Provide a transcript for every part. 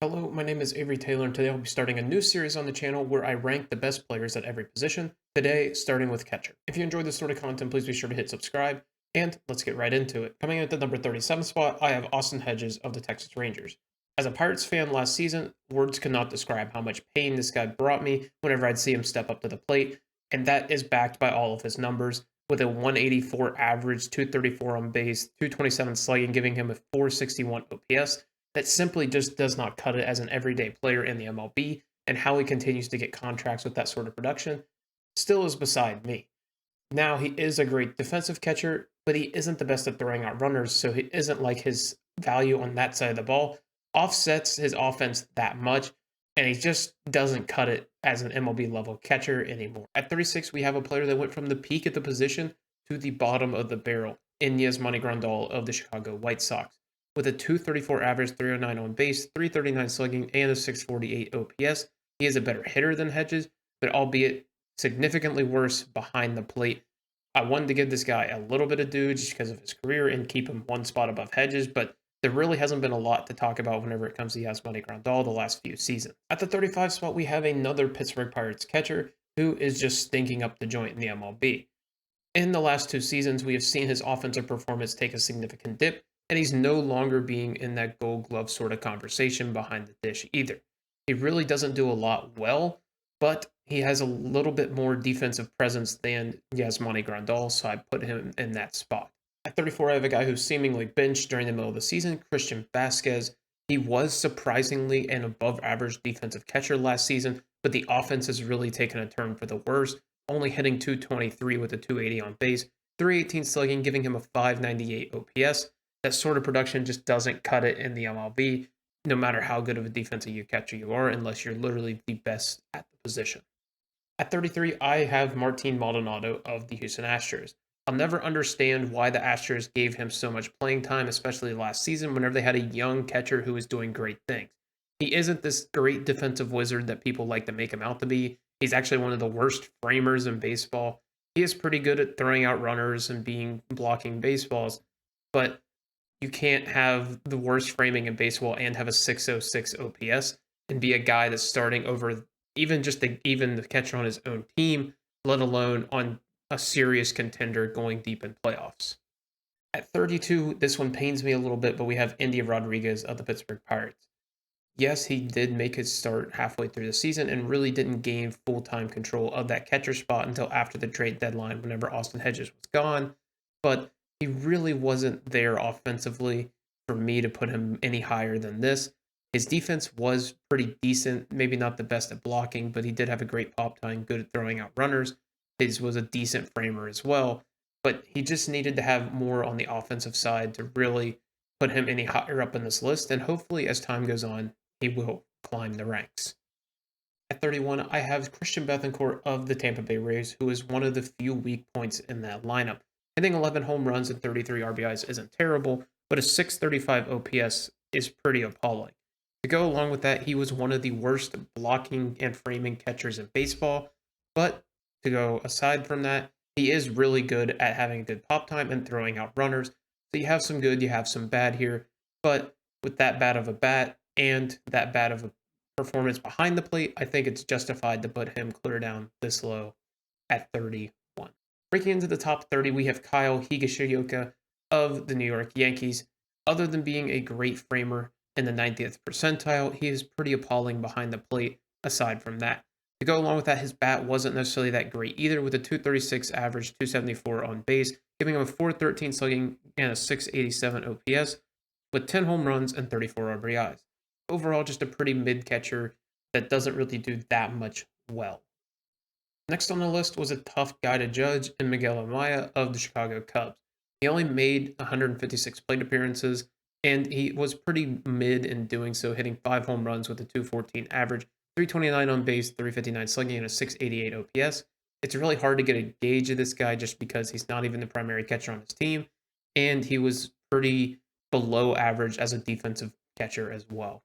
Hello, my name is Avery Taylor, and today I'll be starting a new series on the channel where I rank the best players at every position. Today, starting with catcher. If you enjoy this sort of content, please be sure to hit subscribe, and let's get right into it. Coming in at the number 37 spot, I have Austin Hedges of the Texas Rangers. As a Pirates fan last season, words cannot describe how much pain this guy brought me whenever I'd see him step up to the plate, and that is backed by all of his numbers, with a 184 average, 234 on base, 227 slugging, giving him a 461 OPS that simply just does not cut it as an everyday player in the MLB, and how he continues to get contracts with that sort of production still is beside me. Now, he is a great defensive catcher, but he isn't the best at throwing out runners, so he isn't like his value on that side of the ball offsets his offense that much, and he just doesn't cut it as an MLB level catcher anymore. At 36, we have a player that went from the peak at the position to the bottom of the barrel, Yasmani Grandal of the Chicago White Sox. With a 234 average, 309 on base, 339 slugging, and a 648 OPS, he is a better hitter than Hedges, but albeit significantly worse behind the plate. I wanted to give this guy a little bit of due just because of his career and keep him one spot above Hedges, but there really hasn't been a lot to talk about whenever it comes to Yasmani Grandal the last few seasons. At the 35 spot, we have another Pittsburgh Pirates catcher who is just stinking up the joint in the MLB. In the last two seasons, we have seen his offensive performance take a significant dip, and he's no longer being in that gold glove sort of conversation behind the dish either. He really doesn't do a lot well, but he has a little bit more defensive presence than Yasmani Grandal, so I put him in that spot. At 34, I have a guy who's seemingly benched during the middle of the season, Christian Vasquez. He was surprisingly an above average defensive catcher last season, but the offense has really taken a turn for the worse, only hitting 223 with a 280 on base, 318 slugging, giving him a 598 OPS. That sort of production just doesn't cut it in the MLB, no matter how good of a defensive catcher you are, unless you're literally the best at the position. At 33, I have Martin Maldonado of the Houston Astros. I'll never understand why the Astros gave him so much playing time, especially last season, whenever they had a young catcher who was doing great things. He isn't this great defensive wizard that people like to make him out to be. He's actually one of the worst framers in baseball. He is pretty good at throwing out runners and being blocking baseballs, but you can't have the worst framing in baseball and have a 606 OPS and be a guy that's starting over even the catcher on his own team, let alone on a serious contender going deep in playoffs. At 32, this one pains me a little bit, but we have Indy Rodriguez of the Pittsburgh Pirates. Yes, he did make his start halfway through the season and really didn't gain full time control of that catcher spot until after the trade deadline, whenever Austin Hedges was gone. But he really wasn't there offensively for me to put him any higher than this. His defense was pretty decent, maybe not the best at blocking, but he did have a great pop time, good at throwing out runners. His was a decent framer as well, but he just needed to have more on the offensive side to really put him any higher up in this list. And hopefully, as time goes on, he will climb the ranks. At 31, I have Christian Bethancourt of the Tampa Bay Rays, who is one of the few weak points in that lineup. Hitting 11 home runs and 33 RBIs isn't terrible, but a 635 OPS is pretty appalling. To go along with that, he was one of the worst blocking and framing catchers in baseball. But to go aside from that, he is really good at having good pop time and throwing out runners. So you have some good, you have some bad here. But with that bad of a bat and that bad of a performance behind the plate, I think it's justified to put him clear down this low at 31. Breaking into the top 30, we have Kyle Higashioka of the New York Yankees. Other than being a great framer in the 90th percentile, he is pretty appalling behind the plate aside from that. To go along with that, his bat wasn't necessarily that great either, with a 236 average, 274 on base, giving him a 413 slugging and a 687 OPS, with 10 home runs and 34 RBIs. Overall, just a pretty mid catcher that doesn't really do that much well. Next on the list was a tough guy to judge in Miguel Amaya of the Chicago Cubs. He only made 156 plate appearances, and he was pretty mid in doing so, hitting 5 home runs with a 214 average, 329 on base, 359 slugging, and a 688 OPS. It's really hard to get a gauge of this guy just because he's not even the primary catcher on his team, and he was pretty below average as a defensive catcher as well.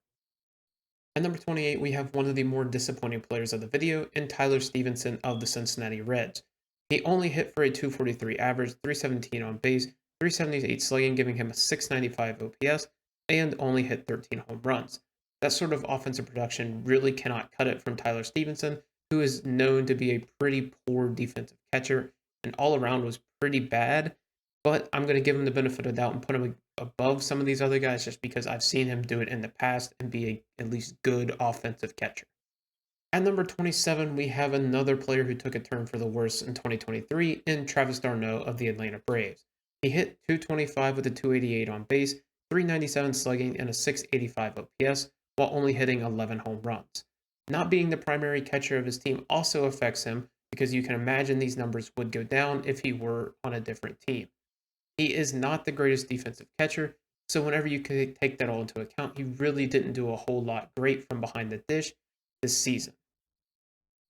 At number 28, we have one of the more disappointing players of the video in Tyler Stevenson of the Cincinnati Reds. He only hit for a 243 average, 317 on base, 378 slugging, giving him a 695 OPS, and only hit 13 home runs. that sort of offensive production really cannot cut it from Tyler Stevenson, who is known to be a pretty poor defensive catcher and all around was pretty bad. But I'm going to give him the benefit of the doubt and put him above some of these other guys just because I've seen him do it in the past and be at least good offensive catcher. At number 27, we have another player who took a turn for the worse in 2023 in Travis d'Arnaud of the Atlanta Braves. He hit 225 with a 288 on base, 397 slugging, and a 685 OPS, while only hitting 11 home runs. Not being the primary catcher of his team also affects him because you can imagine these numbers would go down if he were on a different team. He is not the greatest defensive catcher, so whenever you can take that all into account, he really didn't do a whole lot great from behind the dish this season.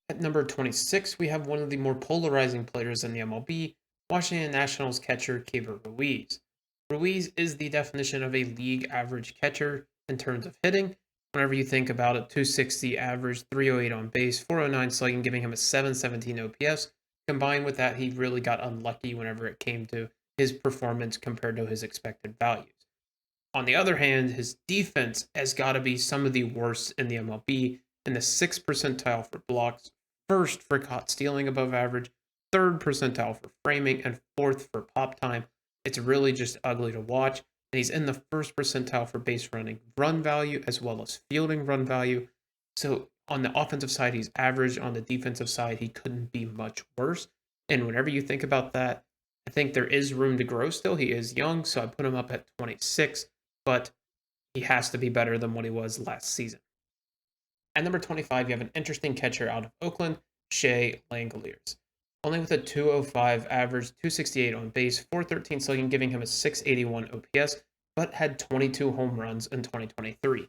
At number 26, we have one of the more polarizing players in the MLB, Washington Nationals catcher Keibert Ruiz. Ruiz is the definition of a league average catcher in terms of hitting. Whenever you think about it, 260 average, 308 on base, 409 slugging, giving him a 717 OPS. Combined with that, he really got unlucky whenever it came to his performance compared to his expected values. On the other hand, his defense has got to be some of the worst in the MLB, in the 6th percentile for blocks, 1st for caught stealing above average, 3rd percentile for framing, and 4th for pop time. It's really just ugly to watch. And he's in the 1st percentile for base running run value as well as fielding run value. So on the offensive side, he's average. On the defensive side, he couldn't be much worse. And whenever you think about that, I think there is room to grow still. He is young, so I put him up at 26, but he has to be better than what he was last season. At number 25, you have an interesting catcher out of Oakland, Shea Langoliers. Only with a 205 average, 268 on base, 413 slugging, giving him a 681 OPS, but had 22 home runs in 2023.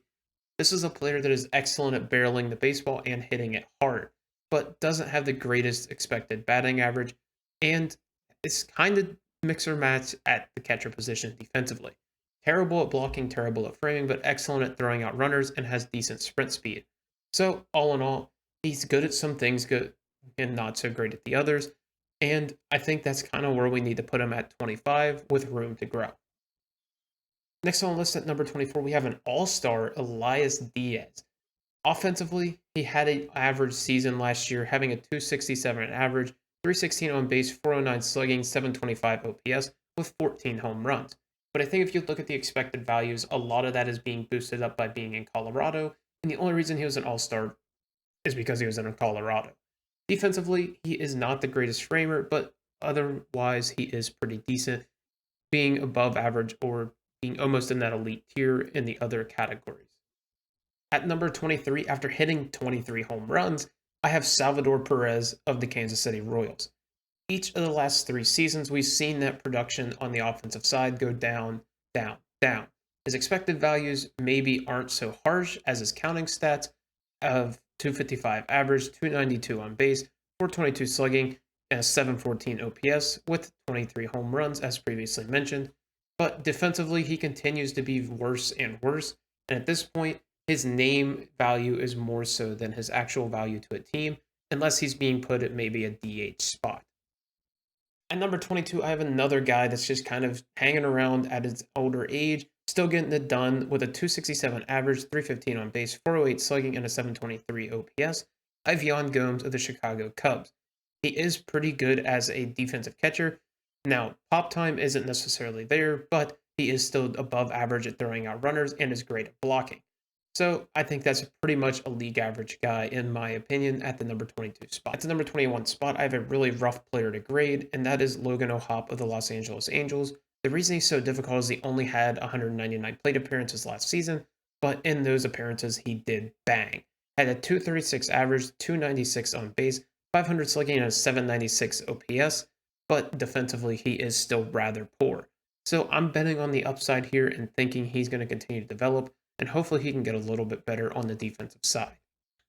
This is a player that is excellent at barreling the baseball and hitting it hard, but doesn't have the greatest expected batting average, and is kind of mix or match at the catcher position defensively. Terrible at blocking, terrible at framing, but excellent at throwing out runners and has decent sprint speed. So, all in all, he's good at some things, good and not so great at the others. And I think that's kind of where we need to put him at 25 with room to grow. Next on the list at number 24, we have an all-star, Elias Diaz. Offensively, he had an average season last year, having a 267 average, 316 on base, 409 slugging, 725 OPS, with 14 home runs. But I think if you look at the expected values, a lot of that is being boosted up by being in Colorado, and the only reason he was an all-star is because he was in Colorado. Defensively, he is not the greatest framer, but otherwise he is pretty decent, being above average or being almost in that elite tier in the other categories. At number 23, after hitting 23 home runs, I have Salvador Perez of the Kansas City Royals. Each of the last 3 seasons, we've seen that production on the offensive side go down, down, down. His expected values maybe aren't so harsh as his counting stats of 255 average, 292 on base, 422 slugging, and a 714 OPS with 23 home runs, as previously mentioned. But defensively, he continues to be worse and worse. And at this point, his name value is more so than his actual value to a team, unless he's being put at maybe a DH spot. At number 22, I have another guy that's just kind of hanging around at his older age, still getting it done with a 267 average, 315 on base, 408 slugging, and a 723 OPS. I have Yan Gomes of the Chicago Cubs. He is pretty good as a defensive catcher. Now, pop time isn't necessarily there, but he is still above average at throwing out runners and is great at blocking. So I think that's pretty much a league average guy, in my opinion, at the number 22 spot. At the number 21 spot, I have a really rough player to grade, and that is Logan O'Hoppe of the Los Angeles Angels. The reason he's so difficult is he only had 199 plate appearances last season, but in those appearances, he did bang. Had a 236 average, 296 on base, 500 slugging, and a 796 OPS, but defensively, he is still rather poor. So I'm betting on the upside here and thinking he's going to continue to develop, and hopefully he can get a little bit better on the defensive side.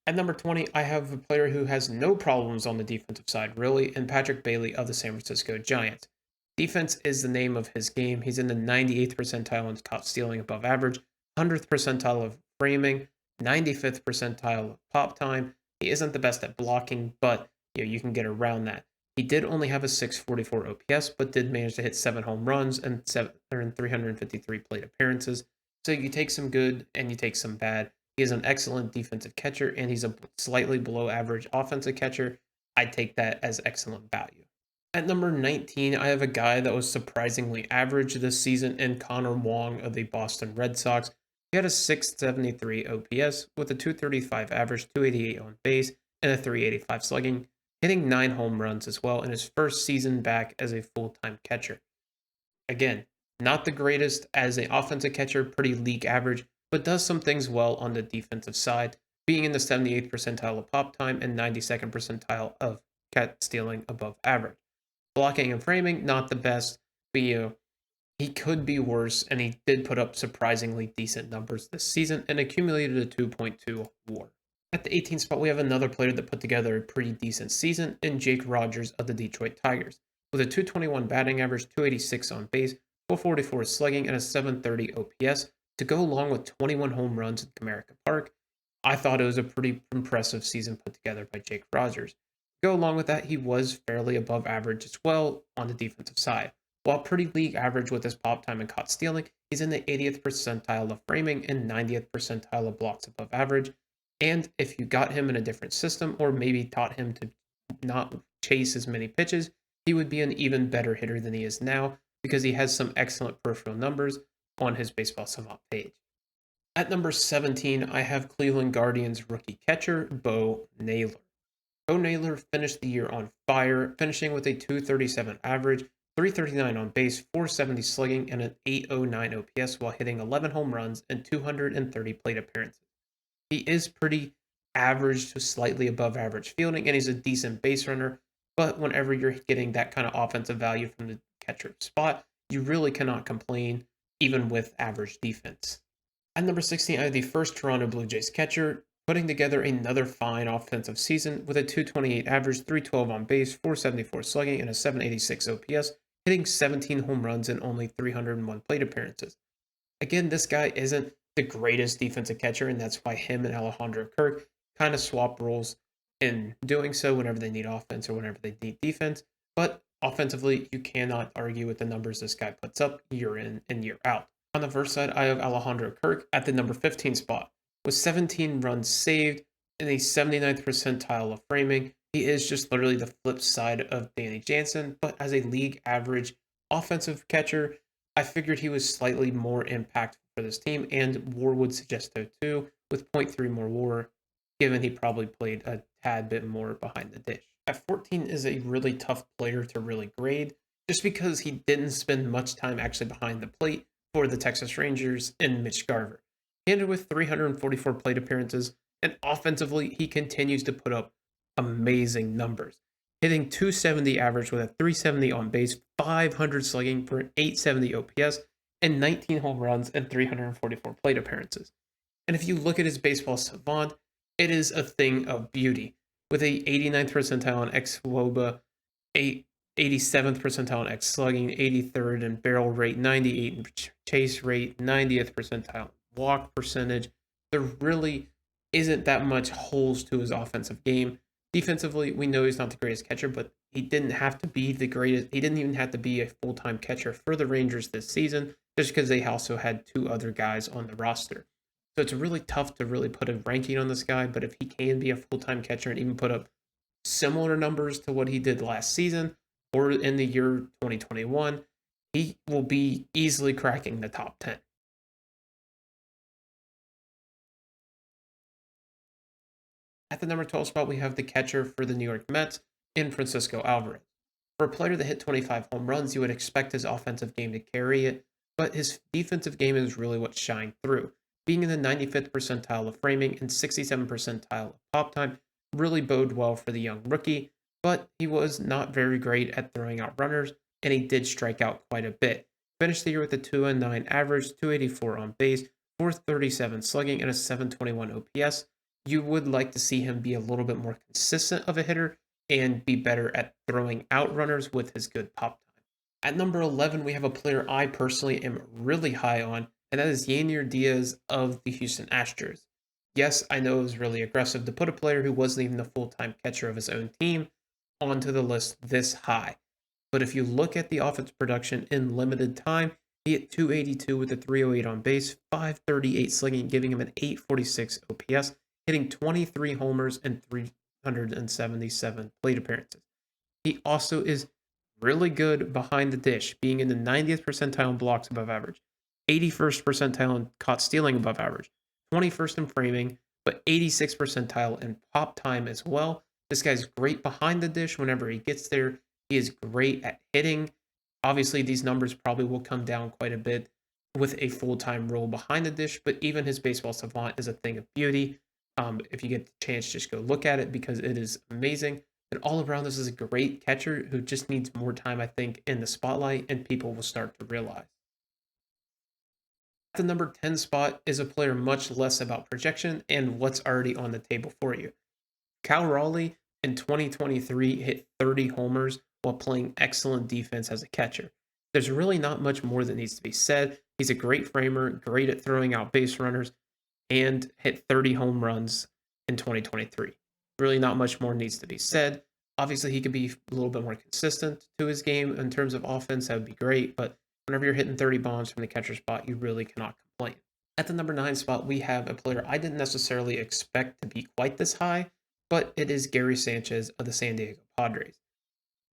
At number 20, I have a player who has no problems on the defensive side, really, and Patrick Bailey of the San Francisco Giants. Defense is the name of his game. He's in the 98th percentile in caught stealing above average, 100th percentile of framing, 95th percentile of pop time. He isn't the best at blocking, but you can get around that. He did only have a 644 OPS, but did manage to hit 7 home runs and 353 plate appearances. So you take some good and you take some bad. He is an excellent defensive catcher, and he's a slightly below average offensive catcher. I'd take that as excellent value. At number 19, I have a guy that was surprisingly average this season in Connor Wong of the Boston Red Sox. He had a 673 OPS with a 235 average, 288 on base, and a 385 slugging, hitting 9 home runs as well in his first season back as a full-time catcher. Again, not the greatest as an offensive catcher, pretty league average, but does some things well on the defensive side, being in the 78th percentile of pop time and 92nd percentile of cat stealing above average. Blocking and framing, not the best, but he could be worse, and he did put up surprisingly decent numbers this season and accumulated a 2.2 WAR. At the 18th spot, we have another player that put together a pretty decent season in Jake Rogers of the Detroit Tigers. With a 221 batting average, 286 on base, 444 slugging, and a 730 OPS to go along with 21 home runs at Comerica Park, I thought it was a pretty impressive season put together by Jake Rogers. Go along with that, he was fairly above average as well on the defensive side. While pretty league average with his pop time and caught stealing, he's in the 80th percentile of framing and 90th percentile of blocks above average. And if you got him in a different system or maybe taught him to not chase as many pitches, he would be an even better hitter than he is now because he has some excellent peripheral numbers on his Baseball Savant page. At number 17, I have Cleveland Guardians rookie catcher Bo Naylor. Bo Naylor finished the year on fire, finishing with a 237 average, 339 on base, 470 slugging, and an 809 OPS while hitting 11 home runs and 230 plate appearances. He is pretty average to slightly above average fielding, and he's a decent base runner, but whenever you're getting that kind of offensive value from the catcher spot, you really cannot complain, even with average defense. At number 16, I have the first Toronto Blue Jays catcher, putting together another fine offensive season with a 228 average, 312 on base, 474 slugging, and a 786 OPS, hitting 17 home runs in only 301 plate appearances. Again, this guy isn't the greatest defensive catcher, and that's why him and Alejandro Kirk kind of swap roles in doing so whenever they need offense or whenever they need defense. But offensively, you cannot argue with the numbers this guy puts up year in and year out. On the first side, I have Alejandro Kirk at the number 15 spot with 17 runs saved in the 79th percentile of framing. He is just literally the flip side of Danny Jansen, but as a league average offensive catcher, I figured he was slightly more impactful for this team, and WAR would suggest so too, with 0.3 more WAR, given he probably played a tad bit more behind the dish. At 14 is a really tough player to really grade, just because he didn't spend much time actually behind the plate for the Texas Rangers in Mitch Garver. He ended with 344 plate appearances, and offensively, he continues to put up amazing numbers, hitting 270 average with a 370 on base, 500 slugging for an 870 OPS, and 19 home runs and 344 plate appearances. And if you look at his Baseball Savant, it is a thing of beauty, with a 89th percentile on xWOBA, 87th percentile on X slugging, 83rd in barrel rate, 98 in chase rate, 90th percentile walk percentage. There really isn't that much holes to his offensive game. Defensively, we know he's not the greatest catcher, but he didn't have to be the greatest. He didn't even have to be a full-time catcher for the Rangers this season, just because they also had two other guys on the roster. So it's really tough to really put a ranking on this guy, but if he can be a full-time catcher and even put up similar numbers to what he did last season or in the year 2021, he will be easily cracking the top 10. At the number 12 spot, we have the catcher for the New York Mets in Francisco Alvarez. For a player that hit 25 home runs, you would expect his offensive game to carry it, but his defensive game is really what shined through. Being in the 95th percentile of framing and 67th percentile of pop time really bode well for the young rookie, but he was not very great at throwing out runners, and he did strike out quite a bit. Finished the year with a 209 average, 284 on base, 437 slugging, and a 721 OPS. You would like to see him be a little bit more consistent of a hitter and be better at throwing out runners with his good pop time. At number 11, we have a player I personally am really high on, and that is Yainer Diaz of the Houston Astros. Yes, I know it was really aggressive to put a player who wasn't even the full-time catcher of his own team onto the list this high. But if you look at the offense production in limited time, He hit 282 with a 308 on base, 538 slugging, giving him an 846 OPS, hitting 23 homers and 377 plate appearances. He also is really good behind the dish, being in the 90th percentile in blocks above average, 81st percentile in caught stealing above average, 21st in framing, but 86th percentile in pop time as well. This guy's great behind the dish whenever he gets there. He is great at hitting. Obviously, these numbers probably will come down quite a bit with a full-time role behind the dish, but even his baseball savant is a thing of beauty. If you get the chance, just go look at it because it is amazing. And all around, this is a great catcher who just needs more time, I think, in the spotlight, and people will start to realize. At the number 10 spot is a player much less about projection and what's already on the table for you. Cal Raleigh in 2023 hit 30 homers while playing excellent defense as a catcher. There's really not much more that needs to be said. He's a great framer, great at throwing out base runners, and hit 30 home runs in 2023. Really not much more needs to be said. Obviously, he could be a little bit more consistent to his game in terms of offense. That would be great, but whenever you're hitting 30 bombs from the catcher spot, you really cannot complain. At the number 9 spot, we have a player I didn't necessarily expect to be quite this high, but it is Gary Sanchez of the San Diego Padres.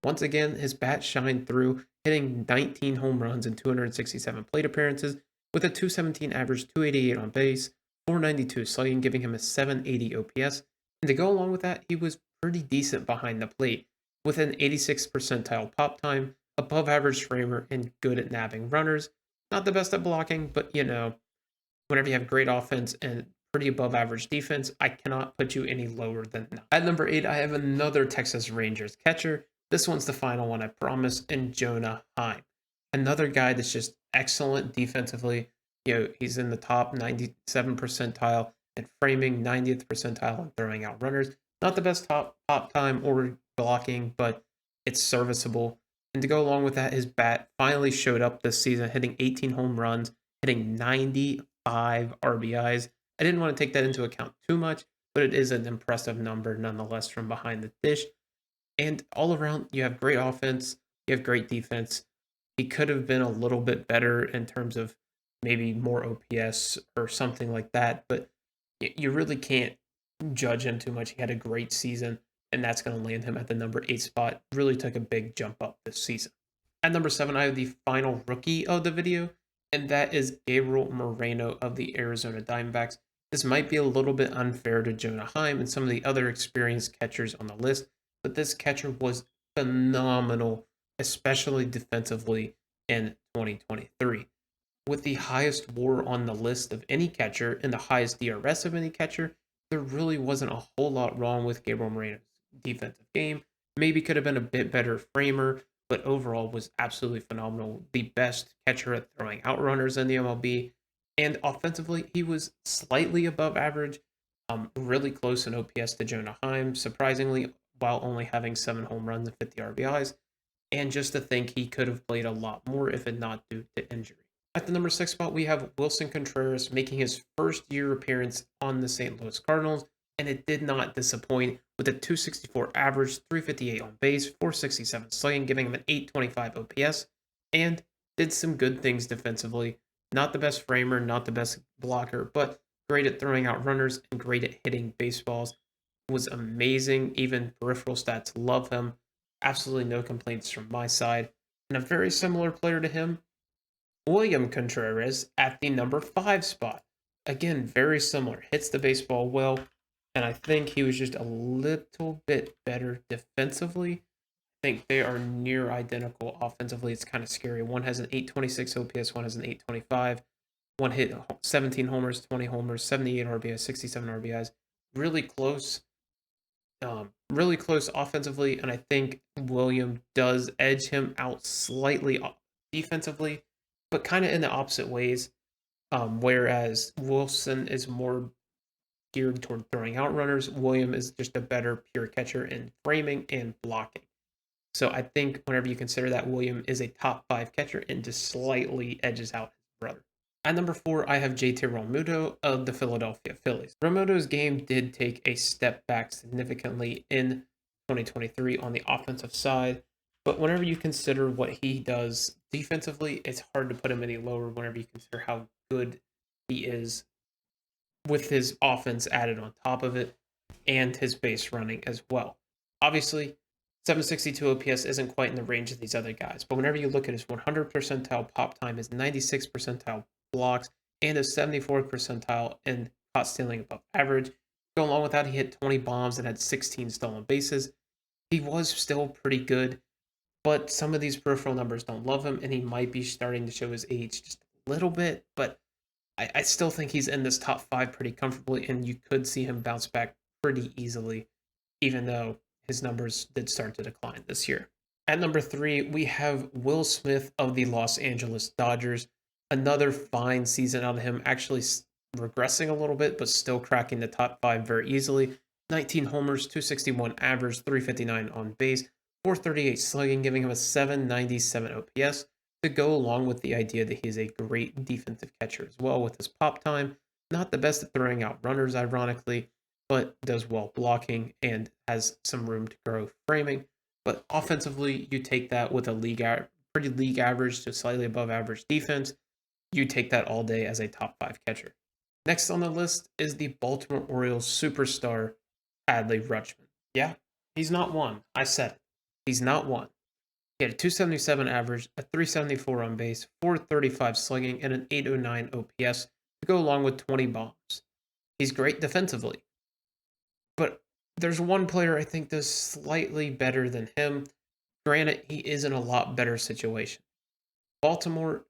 Once again, his bat shined through, hitting 19 home runs and 267 plate appearances with a 217 average, 288 on base, 492 slugging, giving him a 780 OPS. And to go along with that, he was pretty decent behind the plate with an 86th percentile pop time, above average framer, and good at nabbing runners. Not the best at blocking, but whenever you have great offense and pretty above average defense, I cannot put you any lower than that. At number 8, I have another Texas Rangers catcher. This one's the final one, I promise, and Jonah Heim. Another guy that's just excellent defensively. He's in the top 97 percentile in framing, 90th percentile in throwing out runners. Not the best pop time or blocking, but it's serviceable. And to go along with that, his bat finally showed up this season, hitting 18 home runs, hitting 95 RBIs. I didn't want to take that into account too much, but it is an impressive number nonetheless from behind the dish. And all around, you have great offense, you have great defense. He could have been a little bit better in terms of maybe more OPS or something like that, but you really can't judge him too much. He had a great season, and that's going to land him at the number 8 spot. Really took a big jump up this season. At number 7, I have the final rookie of the video, and that is Gabriel Moreno of the Arizona Diamondbacks. This might be a little bit unfair to Jonah Heim and some of the other experienced catchers on the list, but this catcher was phenomenal, especially defensively in 2023. With the highest WAR on the list of any catcher and the highest DRS of any catcher, there really wasn't a whole lot wrong with Gabriel Moreno's defensive game. Maybe could have been a bit better framer, but overall was absolutely phenomenal. The best catcher at throwing out runners in the MLB. And offensively, he was slightly above average, really close in OPS to Jonah Heim, surprisingly, while only having 7 home runs and 50 RBIs. And just to think he could have played a lot more if it not due to injury. At the number 6 spot, we have Wilson Contreras making his first year appearance on the St. Louis Cardinals, and it did not disappoint with a 264 average, 358 on base, 467 slugging, giving him an 825 OPS, and did some good things defensively. Not the best framer, not the best blocker, but great at throwing out runners and great at hitting baseballs. Was amazing. Even peripheral stats love him. Absolutely no complaints from my side. And a very similar player to him, William Contreras at the number 5 spot. Again, very similar. Hits the baseball well, and I think he was just a little bit better defensively. I think they are near identical offensively. It's kind of scary. One has an 826 OPS, one has an 825. One hit 17 homers, 20 homers, 78 RBIs, 67 RBIs. Really close. Really close offensively, and I think William does edge him out slightly defensively, but kind of in the opposite ways. Whereas Wilson is more geared toward throwing out runners, William is just a better pure catcher in framing and blocking. So I think whenever you consider that, William is a top 5 catcher and just slightly edges out his brother. At number 4, I have JT Realmuto of the Philadelphia Phillies. Realmuto's game did take a step back significantly in 2023 on the offensive side. But whenever you consider what he does defensively, it's hard to put him any lower whenever you consider how good he is with his offense added on top of it and his base running as well. Obviously, 762 OPS isn't quite in the range of these other guys, but whenever you look at his 100 percentile pop time, his 96 percentile blocks, and his 74th percentile in caught stealing above average, go along with that, he hit 20 bombs and had 16 stolen bases. He was still pretty good, but some of these peripheral numbers don't love him, and he might be starting to show his age just a little bit, but I still think he's in this top 5 pretty comfortably, and you could see him bounce back pretty easily, even though his numbers did start to decline this year. At number 3, we have Will Smith of the Los Angeles Dodgers. Another fine season out of him, actually regressing a little bit, but still cracking the top 5 very easily. 19 homers, 261 average, 359 on base, 438 slugging, giving him a 797 OPS to go along with the idea that he is a great defensive catcher as well with his pop time. Not the best at throwing out runners, ironically, but does well blocking and has some room to grow framing. But offensively, you take that with a pretty league average to slightly above average defense. You take that all day as a top 5 catcher. Next on the list is the Baltimore Orioles superstar, Adley Rutschman. Yeah, he's not one. I said it. He's not one. He had a 277 average, a 374 on base, 435 slugging, and an 809 OPS to go along with 20 bombs. He's great defensively. But there's one player I think does slightly better than him. Granted, he is in a lot better situation. Baltimore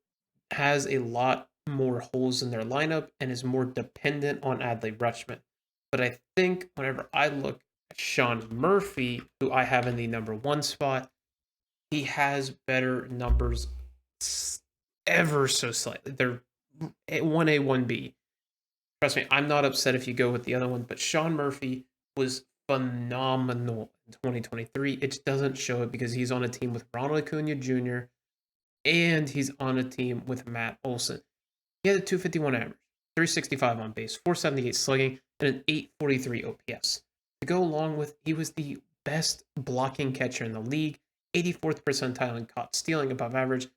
has a lot more holes in their lineup and is more dependent on Adley Rutschman. But I think whenever I look at Sean Murphy, who I have in the number 1 spot, he has better numbers ever so slightly. They're 1A, 1B. Trust me, I'm not upset if you go with the other one, but Sean Murphy was phenomenal in 2023. It just doesn't show it because he's on a team with Ronald Acuna Jr. and he's on a team with Matt Olson. He had a 251 average, 365 on base, 478 slugging, and an 843 OPS. To go along with, he was the best blocking catcher in the league, 84th percentile in caught stealing above average,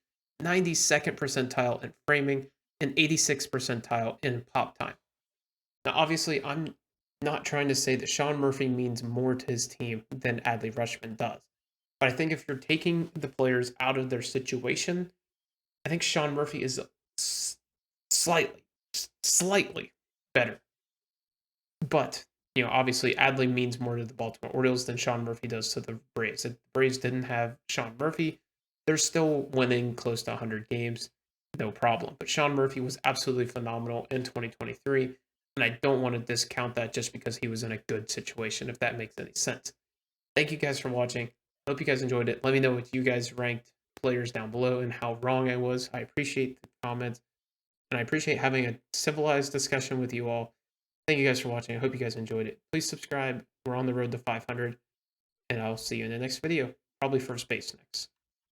92nd percentile in framing, and 86th percentile in pop time. Now, obviously, I'm not trying to say that Sean Murphy means more to his team than Adley Rutschman does. But I think if you're taking the players out of their situation, I think Sean Murphy is slightly better. But, obviously Adley means more to the Baltimore Orioles than Sean Murphy does to the Braves. If the Braves didn't have Sean Murphy, they're still winning close to 100 games, no problem. But Sean Murphy was absolutely phenomenal in 2023, and I don't want to discount that just because he was in a good situation, if that makes any sense. Thank you guys for watching. Hope you guys enjoyed it. Let me know what you guys ranked players down below and how wrong I was. I appreciate the comments, and I appreciate having a civilized discussion with you all. Thank you guys for watching. I hope you guys enjoyed it. Please subscribe. We're on the road to 500, and I'll see you in the next video, probably first base next.